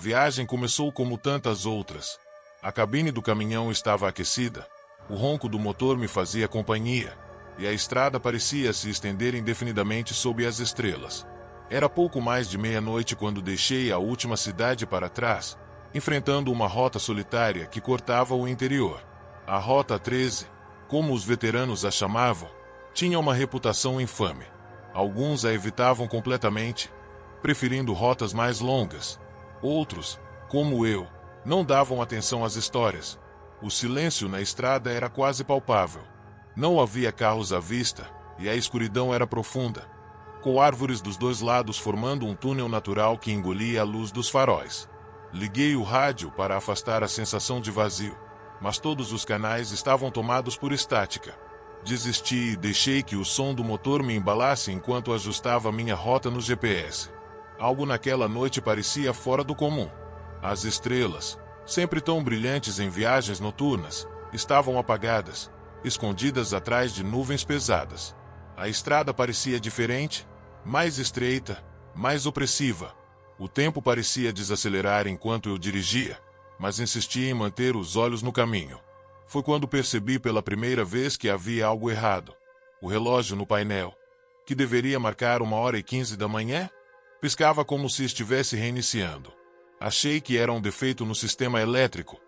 viagem começou como tantas outras. A cabine do caminhão estava aquecida, o ronco do motor me fazia companhia, e a estrada parecia se estender indefinidamente sob as estrelas. Era pouco mais de meia-noite quando deixei a última cidade para trás, enfrentando uma rota solitária que cortava o interior. A Rota 13, como os veteranos a chamavam, tinha uma reputação infame. Alguns a evitavam completamente, preferindo rotas mais longas. Outros, como eu, não davam atenção às histórias. O silêncio na estrada era quase palpável. Não havia carros à vista, e a escuridão era profunda, com árvores dos dois lados formando um túnel natural que engolia a luz dos faróis. Liguei o rádio para afastar a sensação de vazio, mas todos os canais estavam tomados por estática. Desisti e deixei que o som do motor me embalasse enquanto ajustava minha rota no GPS. Algo naquela noite parecia fora do comum. As estrelas, sempre tão brilhantes em viagens noturnas, estavam apagadas, escondidas atrás de nuvens pesadas. A estrada parecia diferente, mais estreita, mais opressiva. O tempo parecia desacelerar enquanto eu dirigia, mas insistia em manter os olhos no caminho. Foi quando percebi pela primeira vez que havia algo errado. O relógio no painel, que deveria marcar 1h15 da manhã, piscava como se estivesse reiniciando. Achei que era um defeito no sistema elétrico,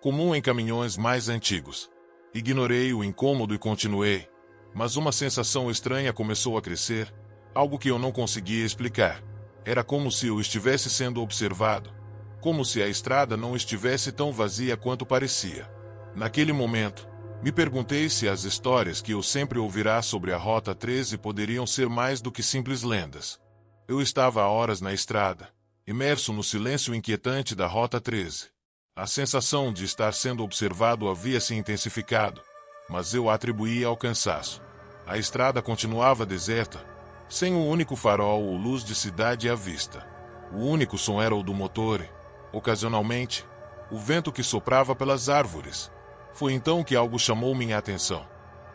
comum em caminhões mais antigos. Ignorei o incômodo e continuei, mas uma sensação estranha começou a crescer, algo que eu não conseguia explicar. Era como se eu estivesse sendo observado, como se a estrada não estivesse tão vazia quanto parecia. Naquele momento, me perguntei se as histórias que eu sempre ouvirá sobre a Rota 13 poderiam ser mais do que simples lendas. Eu estava há horas na estrada, imerso no silêncio inquietante da Rota 13. A sensação de estar sendo observado havia se intensificado, mas eu a atribuía ao cansaço. A estrada continuava deserta, sem um único farol ou luz de cidade à vista. O único som era o do motor e, ocasionalmente, o vento que soprava pelas árvores. Foi então que algo chamou minha atenção.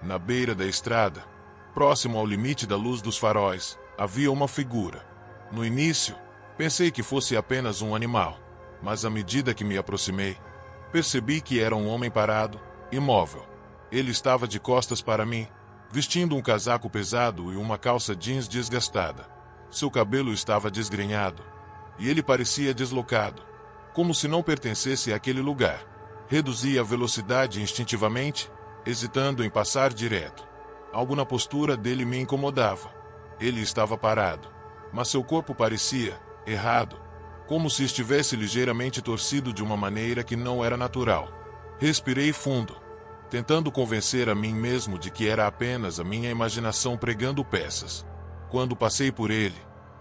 Na beira da estrada, próximo ao limite da luz dos faróis, havia uma figura. No início, pensei que fosse apenas um animal, mas à medida que me aproximei, percebi que era um homem parado, imóvel. Ele estava de costas para mim, vestindo um casaco pesado e uma calça jeans desgastada. Seu cabelo estava desgrenhado, e ele parecia deslocado, como se não pertencesse àquele lugar. Reduzi a velocidade instintivamente, hesitando em passar direto. Algo na postura dele me incomodava. Ele estava parado, mas seu corpo parecia errado, como se estivesse ligeiramente torcido de uma maneira que não era natural. Respirei fundo, tentando convencer a mim mesmo de que era apenas a minha imaginação pregando peças. Quando passei por ele,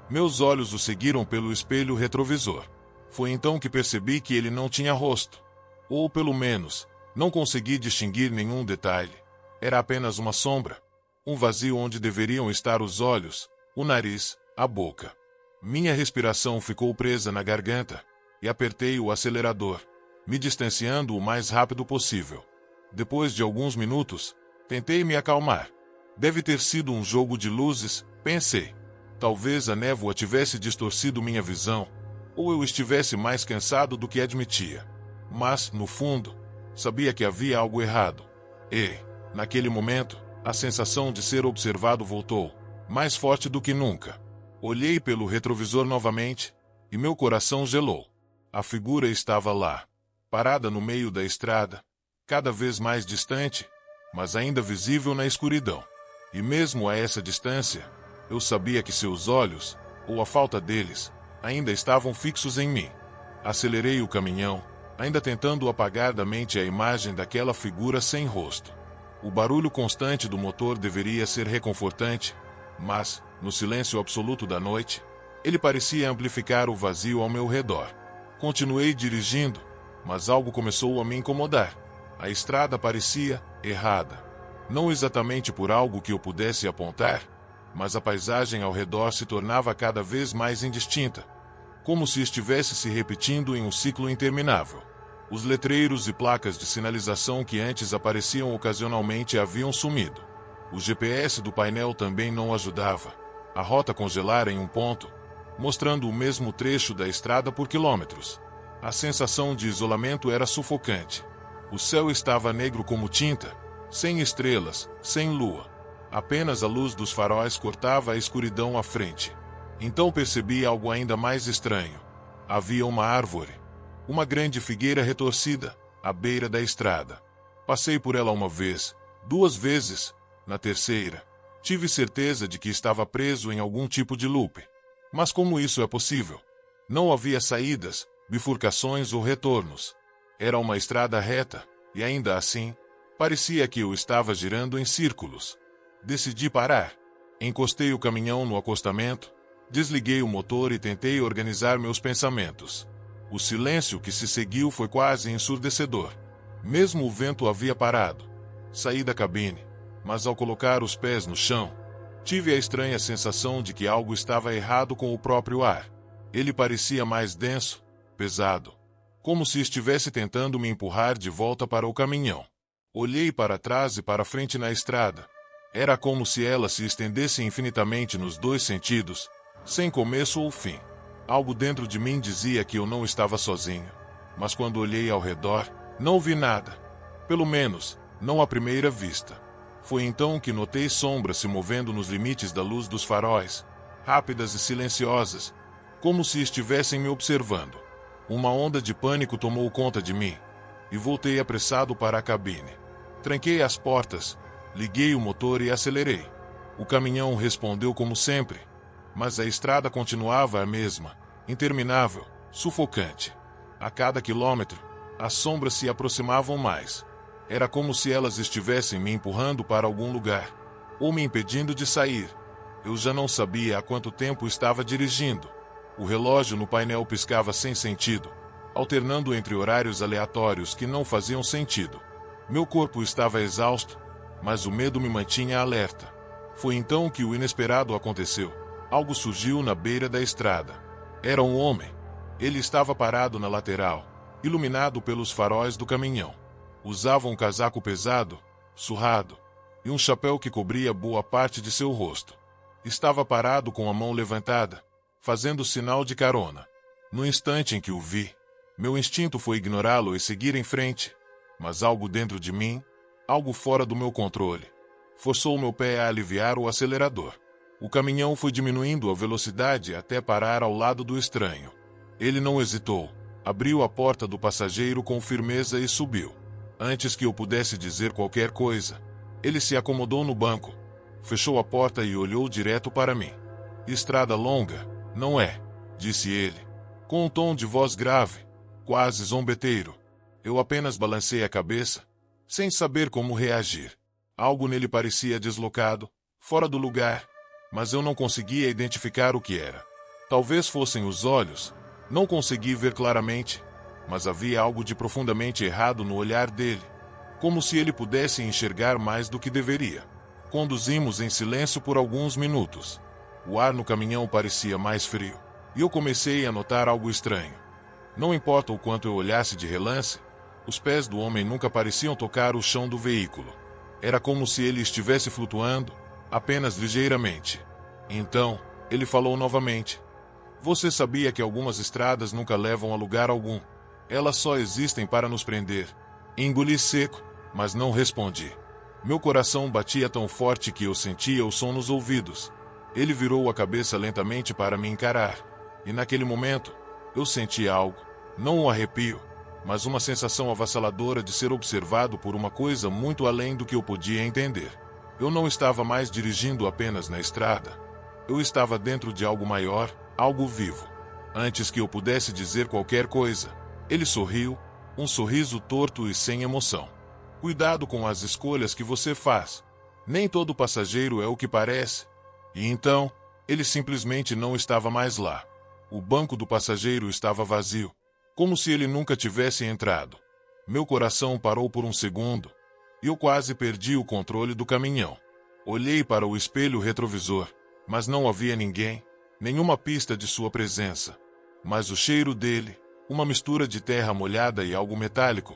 meus olhos o seguiram pelo espelho retrovisor. Foi então que percebi que ele não tinha rosto. Ou pelo menos, não consegui distinguir nenhum detalhe. Era apenas uma sombra, um vazio onde deveriam estar os olhos, o nariz, a boca. Minha respiração ficou presa na garganta, e apertei o acelerador, me distanciando o mais rápido possível. Depois de alguns minutos, tentei me acalmar. Deve ter sido um jogo de luzes, pensei. Talvez a névoa tivesse distorcido minha visão, ou eu estivesse mais cansado do que admitia. Mas, no fundo, sabia que havia algo errado. E, naquele momento, a sensação de ser observado voltou, mais forte do que nunca. Olhei pelo retrovisor novamente, e meu coração gelou. A figura estava lá, parada no meio da estrada, cada vez mais distante, mas ainda visível na escuridão. E mesmo a essa distância, eu sabia que seus olhos, ou a falta deles, ainda estavam fixos em mim. Acelerei o caminhão, ainda tentando apagar da mente a imagem daquela figura sem rosto. O barulho constante do motor deveria ser reconfortante, mas, no silêncio absoluto da noite, ele parecia amplificar o vazio ao meu redor. Continuei dirigindo, mas algo começou a me incomodar. A estrada parecia errada. Não exatamente por algo que eu pudesse apontar, mas a paisagem ao redor se tornava cada vez mais indistinta, como se estivesse se repetindo em um ciclo interminável. Os letreiros e placas de sinalização que antes apareciam ocasionalmente haviam sumido. O GPS do painel também não ajudava. A rota congelara em um ponto, mostrando o mesmo trecho da estrada por quilômetros. A sensação de isolamento era sufocante. O céu estava negro como tinta, sem estrelas, sem lua. Apenas a luz dos faróis cortava a escuridão à frente. Então percebi algo ainda mais estranho. Havia uma árvore. Uma grande figueira retorcida, à beira da estrada. Passei por ela uma vez, 2 vezes. Na terceira, tive certeza de que estava preso em algum tipo de loop. Mas como isso é possível? Não havia saídas, bifurcações ou retornos. Era uma estrada reta, e ainda assim, parecia que eu estava girando em círculos. Decidi parar. Encostei o caminhão no acostamento, desliguei o motor e tentei organizar meus pensamentos. O silêncio que se seguiu foi quase ensurdecedor. Mesmo o vento havia parado. Saí da cabine, mas ao colocar os pés no chão, tive a estranha sensação de que algo estava errado com o próprio ar. Ele parecia mais denso, pesado, como se estivesse tentando me empurrar de volta para o caminhão. Olhei para trás e para frente na estrada. Era como se ela se estendesse infinitamente nos 2 sentidos, sem começo ou fim. Algo dentro de mim dizia que eu não estava sozinho, mas quando olhei ao redor, não vi nada. Pelo menos, não à primeira vista. Foi então que notei sombras se movendo nos limites da luz dos faróis, rápidas e silenciosas, como se estivessem me observando. Uma onda de pânico tomou conta de mim, e voltei apressado para a cabine. Tranquei as portas, liguei o motor e acelerei. O caminhão respondeu como sempre, mas a estrada continuava a mesma, interminável, sufocante. A cada quilômetro, as sombras se aproximavam mais. Era como se elas estivessem me empurrando para algum lugar, ou me impedindo de sair. Eu já não sabia há quanto tempo estava dirigindo. O relógio no painel piscava sem sentido, alternando entre horários aleatórios que não faziam sentido. Meu corpo estava exausto, mas o medo me mantinha alerta. Foi então que o inesperado aconteceu. Algo surgiu na beira da estrada. Era um homem. Ele estava parado na lateral, iluminado pelos faróis do caminhão. Usava um casaco pesado, surrado, e um chapéu que cobria boa parte de seu rosto. Estava parado com a mão levantada, fazendo sinal de carona. No instante em que o vi, meu instinto foi ignorá-lo e seguir em frente, mas algo dentro de mim, algo fora do meu controle, forçou meu pé a aliviar o acelerador. O caminhão foi diminuindo a velocidade até parar ao lado do estranho. Ele não hesitou, abriu a porta do passageiro com firmeza e subiu. Antes que eu pudesse dizer qualquer coisa, ele se acomodou no banco, fechou a porta e olhou direto para mim. Estrada longa, não é? Disse ele, com um tom de voz grave, quase zombeteiro. Eu apenas balancei a cabeça, sem saber como reagir. Algo nele parecia deslocado, fora do lugar, mas eu não conseguia identificar o que era. Talvez fossem os olhos, não consegui ver claramente, mas havia algo de profundamente errado no olhar dele, como se ele pudesse enxergar mais do que deveria. Conduzimos em silêncio por alguns minutos. O ar no caminhão parecia mais frio, e eu comecei a notar algo estranho. Não importa o quanto eu olhasse de relance, os pés do homem nunca pareciam tocar o chão do veículo. Era como se ele estivesse flutuando, apenas ligeiramente. Então, ele falou novamente. Você sabia que algumas estradas nunca levam a lugar algum? Elas só existem para nos prender. Engoli seco, mas não respondi. Meu coração batia tão forte que eu sentia o som nos ouvidos. Ele virou a cabeça lentamente para me encarar. E naquele momento, eu senti algo, não um arrepio, mas uma sensação avassaladora de ser observado por uma coisa muito além do que eu podia entender. Eu não estava mais dirigindo apenas na estrada. Eu estava dentro de algo maior, algo vivo. Antes que eu pudesse dizer qualquer coisa, ele sorriu, um sorriso torto e sem emoção. Cuidado com as escolhas que você faz. Nem todo passageiro é o que parece. E então, ele simplesmente não estava mais lá. O banco do passageiro estava vazio, como se ele nunca tivesse entrado. Meu coração parou por um segundo, e eu quase perdi o controle do caminhão. Olhei para o espelho retrovisor, mas não havia ninguém, nenhuma pista de sua presença. Mas o cheiro dele, uma mistura de terra molhada e algo metálico,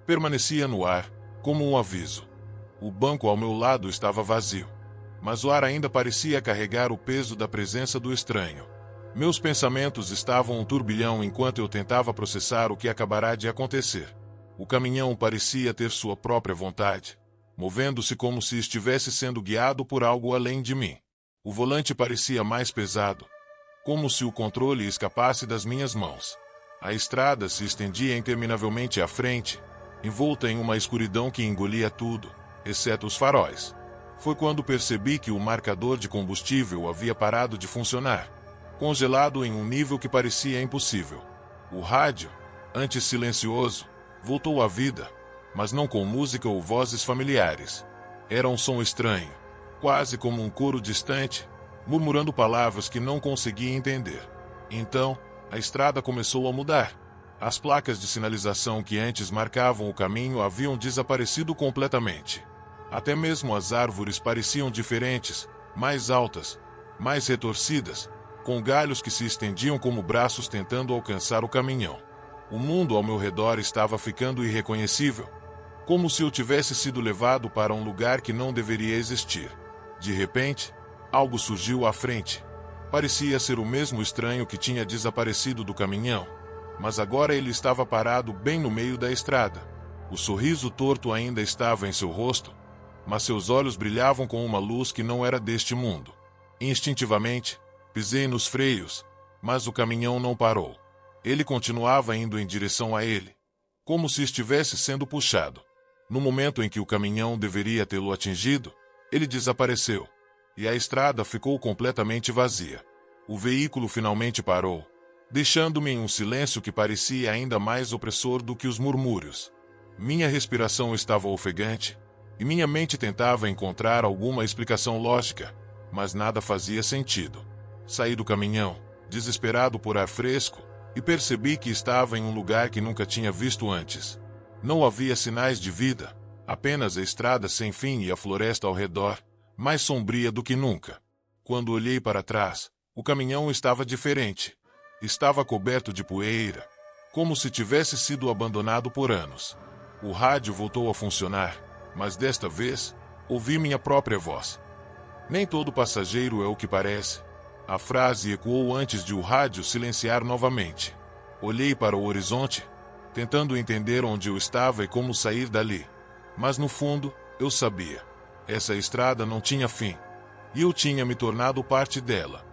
permanecia no ar, como um aviso. O banco ao meu lado estava vazio, mas o ar ainda parecia carregar o peso da presença do estranho. Meus pensamentos estavam um turbilhão enquanto eu tentava processar o que acabará de acontecer. O caminhão parecia ter sua própria vontade, movendo-se como se estivesse sendo guiado por algo além de mim. O volante parecia mais pesado, como se o controle escapasse das minhas mãos. A estrada se estendia interminavelmente à frente, envolta em uma escuridão que engolia tudo, exceto os faróis. Foi quando percebi que o marcador de combustível havia parado de funcionar, congelado em um nível que parecia impossível. O rádio, antes silencioso, voltou à vida, mas não com música ou vozes familiares. Era um som estranho, quase como um coro distante, murmurando palavras que não conseguia entender. Então, a estrada começou a mudar. As placas de sinalização que antes marcavam o caminho haviam desaparecido completamente. Até mesmo as árvores pareciam diferentes, mais altas, mais retorcidas, com galhos que se estendiam como braços tentando alcançar o caminhão. O mundo ao meu redor estava ficando irreconhecível, como se eu tivesse sido levado para um lugar que não deveria existir. De repente, algo surgiu à frente. Parecia ser o mesmo estranho que tinha desaparecido do caminhão, mas agora ele estava parado bem no meio da estrada. O sorriso torto ainda estava em seu rosto, mas seus olhos brilhavam com uma luz que não era deste mundo. Instintivamente, pisei nos freios, mas o caminhão não parou. Ele continuava indo em direção a ele, como se estivesse sendo puxado. No momento em que o caminhão deveria tê-lo atingido, ele desapareceu, e a estrada ficou completamente vazia. O veículo finalmente parou, deixando-me em um silêncio que parecia ainda mais opressor do que os murmúrios. Minha respiração estava ofegante, e minha mente tentava encontrar alguma explicação lógica, mas nada fazia sentido. Saí do caminhão, desesperado por ar fresco, e percebi que estava em um lugar que nunca tinha visto antes. Não havia sinais de vida, apenas a estrada sem fim e a floresta ao redor, mais sombria do que nunca. Quando olhei para trás, o caminhão estava diferente. Estava coberto de poeira, como se tivesse sido abandonado por anos. O rádio voltou a funcionar, mas desta vez, ouvi minha própria voz. Nem todo passageiro é o que parece. A frase ecoou antes de o rádio silenciar novamente. Olhei para o horizonte, tentando entender onde eu estava e como sair dali. Mas no fundo, eu sabia. Essa estrada não tinha fim. E eu tinha me tornado parte dela.